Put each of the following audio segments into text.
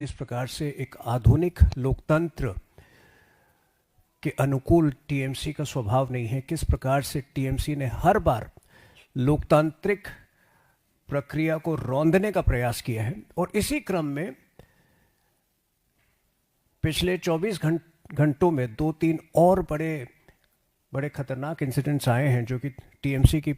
इस प्रकार से एक आधुनिक लोकतंत्र के अनुकूल टीएमसी का स्वभाव नहीं है। किस प्रकार से टीएमसी ने हर बार लोकतांत्रिक प्रक्रिया को रौंदने का प्रयास किया है। और इसी क्रम में पिछले 24 घंटों में 2-3 और बड़े खतरनाक इंसिडेंट्स आए हैं जो कि टीएमसी की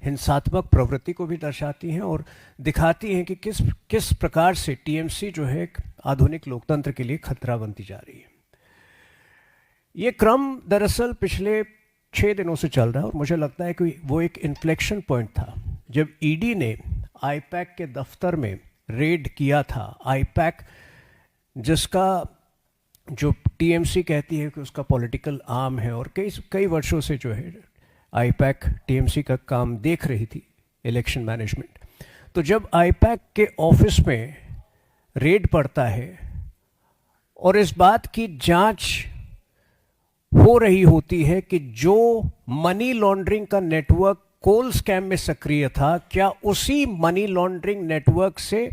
हिंसात्मक प्रवृत्ति को भी दर्शाती हैं और दिखाती हैं कि किस प्रकार से टीएमसी जो है एक आधुनिक लोकतंत्र के लिए खतरा बनती जा रही है। ये क्रम दरअसल पिछले 6 दिनों से चल रहा है और मुझे लगता है कि वो एक इन्फ्लेक्शन पॉइंट था जब ईडी ने आईपैक के दफ्तर में रेड किया था। आईपैक जिसका जो टीएमसी कहती है कि उसका पॉलिटिकल आर्म है और कई वर्षों से जो है आईपैक टीएमसी का काम देख रही थी, इलेक्शन मैनेजमेंट। तो जब आईपैक के ऑफिस में रेड पड़ता है और इस बात की जांच हो रही होती है कि जो मनी लॉन्ड्रिंग का नेटवर्क कोल स्कैम में सक्रिय था, क्या उसी मनी लॉन्ड्रिंग नेटवर्क से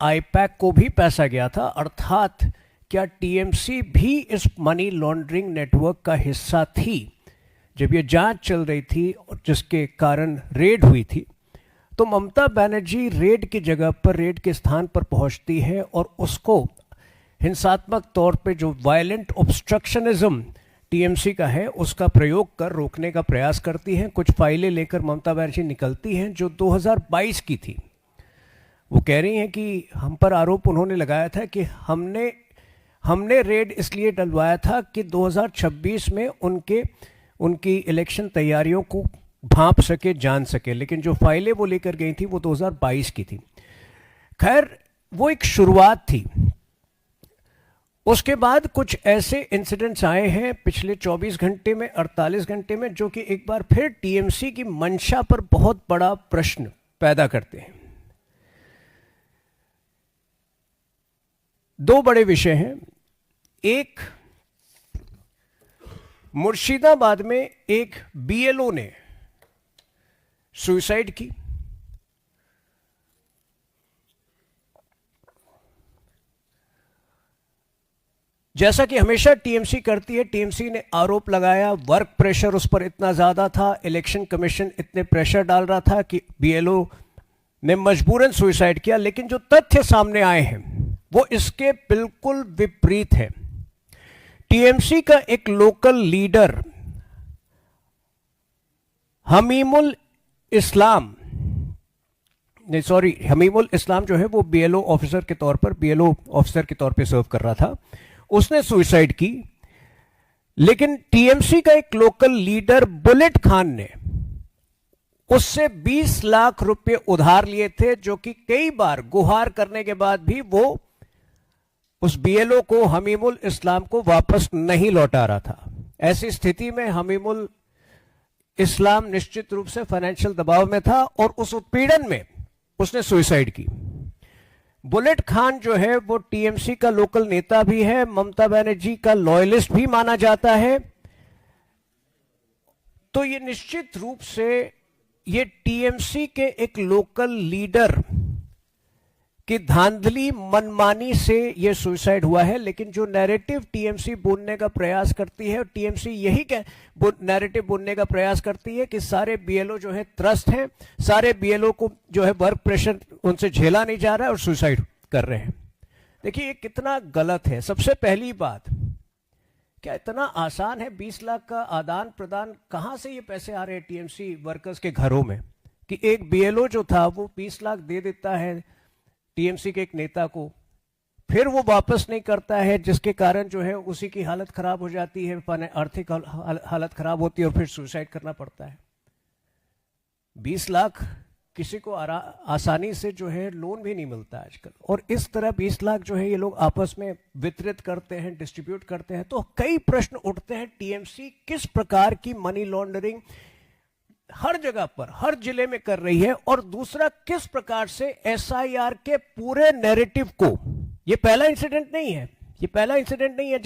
आईपैक को भी पैसा गया था, अर्थात क्या टीएमसी भी इस मनी लॉन्ड्रिंग नेटवर्क का हिस्सा थी। जब ये जांच चल रही थी और जिसके कारण रेड हुई थी, तो ममता बनर्जी रेड की जगह पर, रेड के स्थान पर पहुंचती है और उसको हिंसात्मक तौर पे जो वायलेंट ऑब्स्ट्रक्शनिज्म टीएमसी का है उसका प्रयोग कर रोकने का प्रयास करती हैं। कुछ फाइलें लेकर ममता बनर्जी निकलती हैं जो 2022 की थी। वो कह रही हैं कि हम पर आरोप उन्होंने लगाया था कि हमने रेड इसलिए डलवाया था कि 2026 में उनकी इलेक्शन तैयारियों को भांप सके, जान सके, लेकिन जो फाइलें वो लेकर गई थी वो 2022 की थी। खैर, वो एक शुरुआत थी। उसके बाद कुछ ऐसे इंसिडेंट्स आए हैं पिछले 24 घंटे में, 48 घंटे में, जो कि एक बार फिर टीएमसी की मंशा पर बहुत बड़ा प्रश्न पैदा करते हैं। 2 बड़े विषय हैं। एक, मुर्शिदाबाद में एक बीएलओ ने सुसाइड की। जैसा कि हमेशा टीएमसी करती है, टीएमसी ने आरोप लगाया वर्क प्रेशर उस पर इतना ज्यादा था, इलेक्शन कमीशन इतने प्रेशर डाल रहा था कि बीएलओ ने मजबूरन सुसाइड किया। लेकिन जो तथ्य सामने आए हैं वो इसके बिल्कुल विपरीत है। टीएमसी का एक लोकल लीडर हमीमुल इस्लाम जो है वो बीएलओ ऑफिसर के तौर पे सर्व कर रहा था, उसने सुसाइड की। लेकिन टीएमसी का एक लोकल लीडर बुलेट खान ने उससे 20 लाख रुपए उधार लिए थे, जो कि कई बार गुहार करने के बाद भी वो उस बीएलओ को, हमीमुल इस्लाम को वापस नहीं लौटा रहा था। ऐसी स्थिति में हमीमुल इस्लाम निश्चित रूप से फाइनेंशियल दबाव में था और उस उत्पीड़न में उसने सुसाइड की। बुलेट खान जो है वो टीएमसी का लोकल नेता भी है, ममता बनर्जी का लॉयलिस्ट भी माना जाता है। तो ये निश्चित रूप से ये टीएमसी के एक लोकल लीडर कि धांधली मनमानी से ये सुसाइड हुआ है। लेकिन जो नैरेटिव टीएमसी बोलने का प्रयास करती है, टीएमसी यही नैरेटिव बोलने का प्रयास करती है कि सारे बीएलओ जो है त्रस्त हैं, सारे बीएलओ को जो है वर्क प्रेशर उनसे झेला नहीं जा रहा है और सुसाइड कर रहे हैं। देखिए ये कितना गलत है। सबसे पहली बात, क्या इतना आसान है 20 लाख का आदान प्रदान? कहां से ये पैसे आ रहे हैं टीएमसी वर्कर्स के घरों में कि एक बीएलओ जो था वो 20 लाख दे देता है टीएमसी के एक नेता को, फिर वो वापस नहीं करता है, जिसके कारण जो है उसी की हालत खराब हो जाती है, आर्थिक हालत खराब होती है और फिर सुसाइड करना पड़ता है। 20 लाख किसी को आसानी से जो है लोन भी नहीं मिलता आजकल, और इस तरह 20 लाख जो है ये लोग आपस में वितरित करते हैं, डिस्ट्रीब्यूट करते हैं। तो कई प्रश्न उठते हैं, टीएमसी किस प्रकार की मनी लॉन्ड्रिंग हर जगह पर, हर जिले में कर रही है, और दूसरा किस प्रकार से एसआईआर के पूरे नैरेटिव को, ये पहला इंसिडेंट नहीं है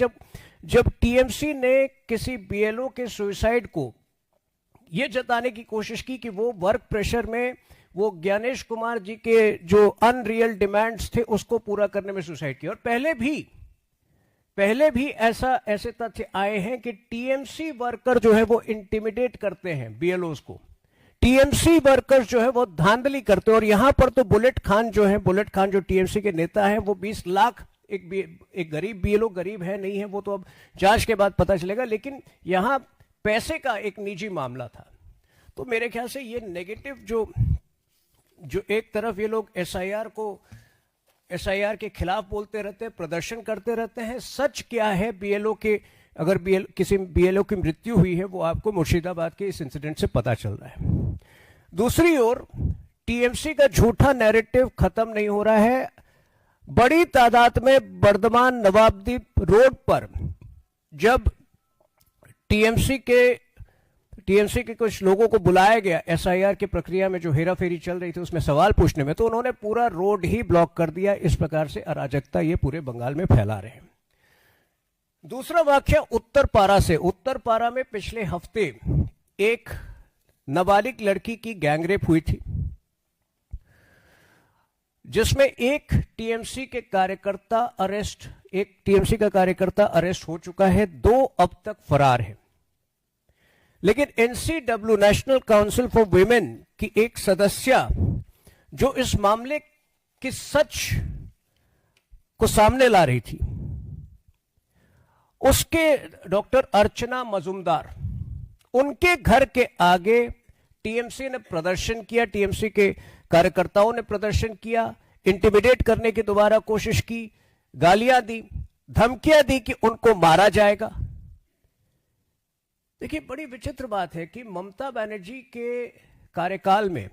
जब टीएमसी ने किसी बीएलओ के सुसाइड को ये जताने की कोशिश की कि वो वर्क प्रेशर में वो ज्ञानेश कुमार जी के जो अनरियल डिमांड्स थे उसको पूरा करने में सुसाइड किया। और पहले भी ऐसे तथ्य आए हैं कि टीएमसी वर्कर जो है वो इंटिमिडेट करते हैं बीएलओज को, टीएमसी वर्कर्स जो है वो धांधली करते हैं। और यहां पर तो बुलेट खान जो टीएमसी के नेता हैं, वो 20 लाख, एक गरीब बीएलओ, गरीब है नहीं है वो तो अब जांच के बाद पता चलेगा, लेकिन यहां पैसे का एक निजी मामला था। तो मेरे ख्याल से ये नेगेटिव जो एक तरफ ये लोग एसआईआर के खिलाफ बोलते रहते हैं, प्रदर्शन करते रहते हैं, सच क्या है बीएलओ के, अगर किसी बीएलओ की मृत्यु हुई है वो आपको मुर्शिदाबाद के इस इंसिडेंट से पता चल रहा है। दूसरी ओर टीएमसी का झूठा नैरेटिव खत्म नहीं हो रहा है। बड़ी तादाद में बर्दमान नवाबदीप रोड पर जब टीएमसी के कुछ लोगों को बुलाया गया एसआईआर की प्रक्रिया में, जो हेराफेरी चल रही थी उसमें सवाल पूछने में, तो उन्होंने पूरा रोड ही ब्लॉक कर दिया। इस प्रकार से अराजकता ये पूरे बंगाल में फैला रहे हैं। दूसरा वाक्य उत्तरपारा से। उत्तरपारा में पिछले हफ्ते एक नाबालिग लड़की की गैंगरेप हुई थी, जिसमें एक टीएमसी का कार्यकर्ता अरेस्ट हो चुका है, 2 अब तक फरार है। लेकिन NCW, national council for women की एक सदस्य जो इस मामले की सच को सामने ला रही थी, उसके डॉक्टर अर्चना मजुमदार, उनके घर के आगे टीएमसी ने प्रदर्शन किया, टीएमसी के कार्यकर्ताओं ने प्रदर्शन किया, इंटिमिडेट करने की दोबारा कोशिश की, गालियां दी, धमकियां दी कि उनको मारा जाएगा। देखिए, बड़ी विचित्र बात है कि ममता बनर्जी के कार्यकाल में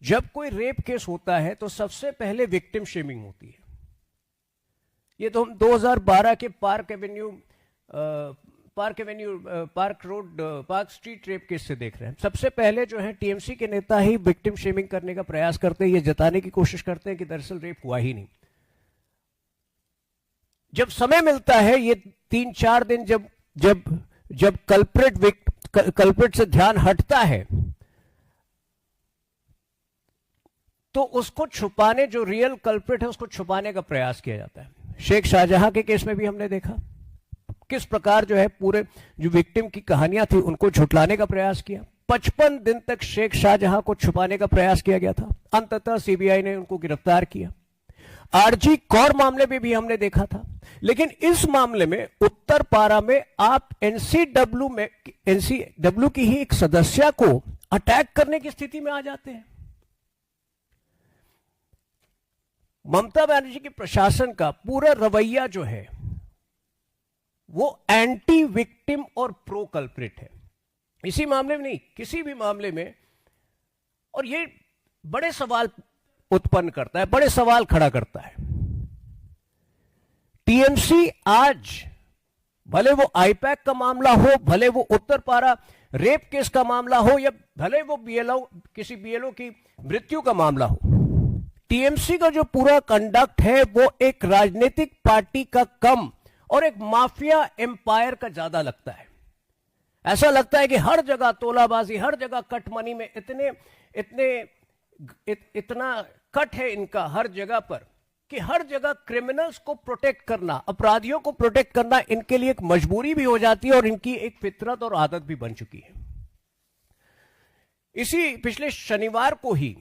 जब कोई रेप केस होता है तो सबसे पहले विक्टिम शेमिंग होती है। ये तो हम 2012 के पार्क स्ट्रीट रेप केस से देख रहे हैं। सबसे पहले जो है टीएमसी के नेता ही विक्टिम शेमिंग करने का प्रयास करते हैं, ये जताने की कोशिश करते हैं कि दरअसल रेप हुआ ही नहीं। जब समय मिलता है, ये 3-4 दिन जब कल्प्रिट से ध्यान हटता है, तो उसको छुपाने, जो रियल कल्प्रिट है उसको छुपाने का प्रयास किया जाता है। शेख शाहजहां के केस में भी हमने देखा किस प्रकार जो है पूरे जो विक्टिम की कहानियां थी उनको झुटलाने का प्रयास किया। 55 दिन तक शेख शाहजहां को छुपाने का प्रयास किया गया था, अंततः सीबीआई ने उनको गिरफ्तार किया। आरजी कौर मामले में भी हमने देखा था। लेकिन इस मामले में उत्तरपारा में आप एनसीडब्ल्यू की ही एक सदस्य को अटैक करने की स्थिति में आ जाते हैं। ममता बनर्जी के प्रशासन का पूरा रवैया जो है वो एंटी विक्टिम और प्रो कल्प्रिट है। इसी मामले में नहीं, किसी भी मामले में। और ये बड़े सवाल उत्पन्न करता है, बड़े सवाल खड़ा करता है। टीएमसी आज, भले वो आईपैक का मामला हो, भले वो उत्तरपारा रेप केस का मामला हो, या भले वो किसी बीएलओ की मृत्यु का मामला हो, टीएमसी का जो पूरा कंडक्ट है वो एक राजनीतिक पार्टी का कम और एक माफिया एम्पायर का ज्यादा लगता है। ऐसा लगता है कि हर जगह तोलाबाजी, हर जगह कट मनी में इतना कट है इनका हर जगह पर, कि हर जगह क्रिमिनल्स को प्रोटेक्ट करना, अपराधियों को प्रोटेक्ट करना इनके लिए एक मजबूरी भी हो जाती है और इनकी एक फितरत और आदत भी बन चुकी है। इसी पिछले शनिवार को ही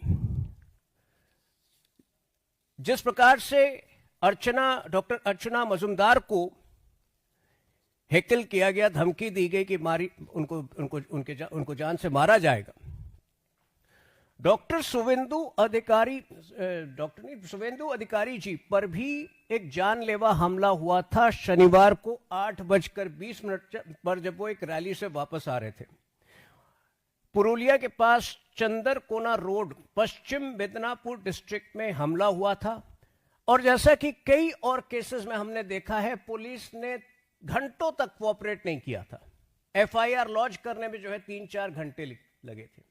जिस प्रकार से डॉक्टर अर्चना मजुमदार को हेकल किया गया, धमकी दी गई कि उनको जान से मारा जाएगा, डॉक्टर शुभेंदु अधिकारी जी पर भी एक जानलेवा हमला हुआ था शनिवार को 8:20 पर, जब वो एक रैली से वापस आ रहे थे। पुरुलिया के पास चंदरकोना रोड, पश्चिम मिदनापुर डिस्ट्रिक्ट में हमला हुआ था। और जैसा कि कई और केसेस में हमने देखा है, पुलिस ने घंटों तक कोऑपरेट नहीं किया था। एफआईआर लॉन्च करने में जो है 3-4 घंटे लगे थे।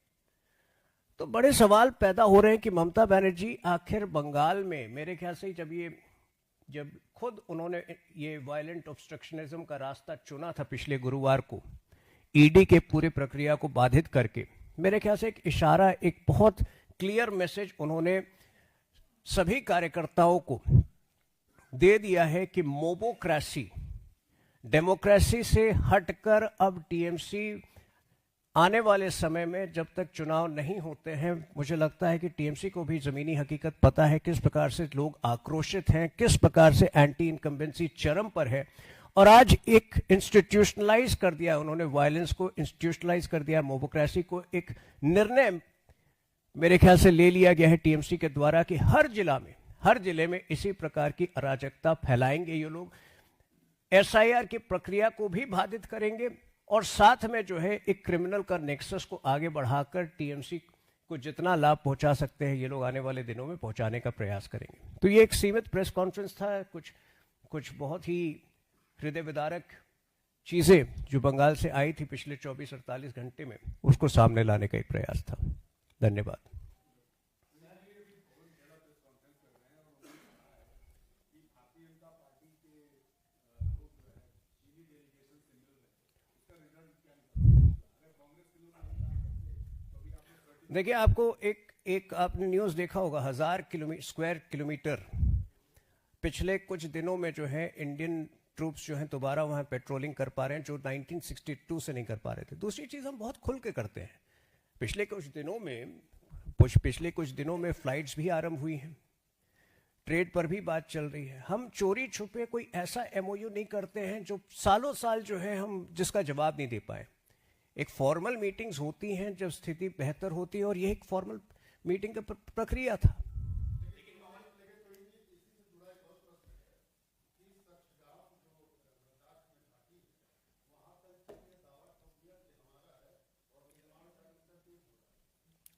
तो बड़े सवाल पैदा हो रहे हैं कि ममता बनर्जी आखिर बंगाल में, मेरे ख्याल से जब खुद उन्होंने ये वायलेंट ऑब्स्ट्रक्शनिज्म का रास्ता चुना था पिछले गुरुवार को, ईडी के पूरे प्रक्रिया को बाधित करके, मेरे ख्याल से एक इशारा, एक बहुत क्लियर मैसेज उन्होंने सभी कार्यकर्ताओं को दे दिया है कि मोबोक्रेसी, डेमोक्रेसी से हटकर अब टीएमसी आने वाले समय में जब तक चुनाव नहीं होते हैं, मुझे लगता है कि टीएमसी को भी जमीनी हकीकत पता है, किस प्रकार से लोग आक्रोशित हैं, किस प्रकार से एंटी इनकम्बेंसी चरम पर है। और आज एक इंस्टीट्यूशनलाइज कर दिया उन्होंने, वायलेंस को इंस्टीट्यूशनलाइज कर दिया, मोबोक्रेसी को एक निर्णय मेरे ख्याल से ले लिया गया है टीएमसी के द्वारा कि हर जिले में इसी प्रकार की अराजकता फैलाएंगे ये लोग, एसआईआर की प्रक्रिया को भी बाधित करेंगे और साथ में जो है एक क्रिमिनल का नेक्सस को आगे बढ़ाकर टीएमसी को जितना लाभ पहुंचा सकते हैं ये लोग आने वाले दिनों में पहुंचाने का प्रयास करेंगे। तो ये एक सीमित प्रेस कॉन्फ्रेंस था, कुछ बहुत ही हृदय विदारक चीजें जो बंगाल से आई थी पिछले 24-48 घंटे में, उसको सामने लाने का एक प्रयास था। धन्यवाद। देखिए, आपको एक आपने न्यूज़ देखा होगा, 1000 स्क्वायर किलोमीटर पिछले कुछ दिनों में जो है इंडियन ट्रूप्स जो हैं दोबारा वहाँ पेट्रोलिंग कर पा रहे हैं, जो 1962 से नहीं कर पा रहे थे। दूसरी चीज़, हम बहुत खुल के करते हैं। पिछले कुछ दिनों में फ्लाइट्स भी आरंभ हुई हैं, ट्रेड पर भी बात चल रही है। हम चोरी छुपे कोई ऐसा एमओयू नहीं करते हैं जो सालों साल जो है हम जिसका जवाब नहीं दे पाए। एक फॉर्मल मीटिंग्स होती हैं जब स्थिति बेहतर होती है, और यह एक फॉर्मल मीटिंग का प्रक्रिया था।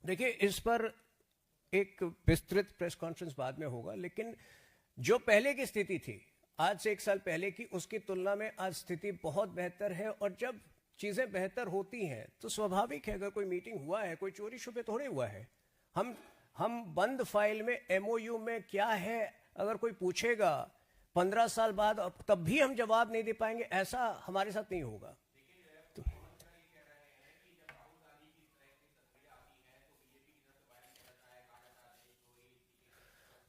देखिए, इस पर एक विस्तृत प्रेस कॉन्फ्रेंस बाद में होगा, लेकिन जो पहले की स्थिति थी आज से 1 साल पहले की, उसकी तुलना में आज स्थिति बहुत बेहतर है। और जब चीजें बेहतर होती हैं तो स्वाभाविक है, अगर कोई मीटिंग हुआ है, कोई चोरी छुपे थोड़े हुआ है। हम बंद फाइल में एमओयू में क्या है अगर कोई पूछेगा 15 साल बाद, तब भी हम जवाब नहीं दे पाएंगे, ऐसा हमारे साथ नहीं होगा।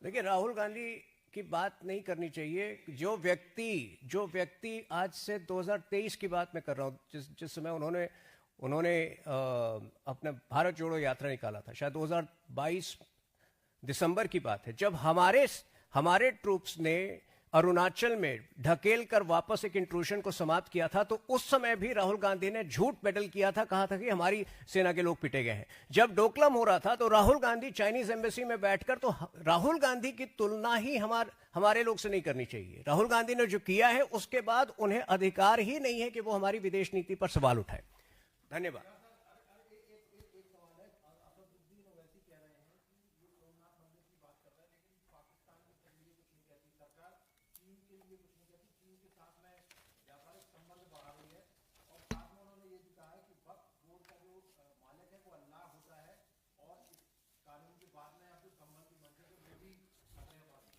देखिए, राहुल गांधी की बात नहीं करनी चाहिए। जो व्यक्ति आज से 2023 की बात मैं कर रहा हूँ, जिस समय उन्होंने अपना भारत जोड़ो यात्रा निकाला था, शायद 2022 दिसंबर की बात है, जब हमारे ट्रूप्स ने अरुणाचल में ढकेल कर वापस एक इंट्रूशन को समाप्त किया था, तो उस समय भी राहुल गांधी ने झूठ पेडल किया था, कहा था कि हमारी सेना के लोग पिटे गए हैं। जब डोकलाम हो रहा था तो राहुल गांधी चाइनीज एम्बेसी में बैठकर, तो राहुल गांधी की तुलना ही हमारे लोग से नहीं करनी चाहिए। राहुल गांधी ने जो किया है उसके बाद उन्हें अधिकार ही नहीं है कि वो हमारी विदेश नीति पर सवाल उठाए। धन्यवाद।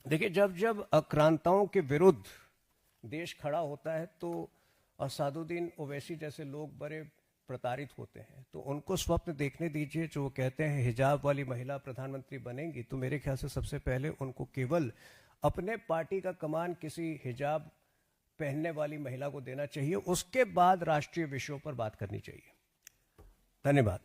देखिए, जब आक्रांताओं के विरुद्ध देश खड़ा होता है तो असादुद्दीन ओवैसी जैसे लोग बड़े प्रताड़ित होते हैं, तो उनको स्वप्न देखने दीजिए। जो वो कहते हैं हिजाब वाली महिला प्रधानमंत्री बनेंगी, तो मेरे ख्याल से सबसे पहले उनको केवल अपने पार्टी का कमान किसी हिजाब पहनने वाली महिला को देना चाहिए, उसके बाद राष्ट्रीय विषयों पर बात करनी चाहिए। धन्यवाद।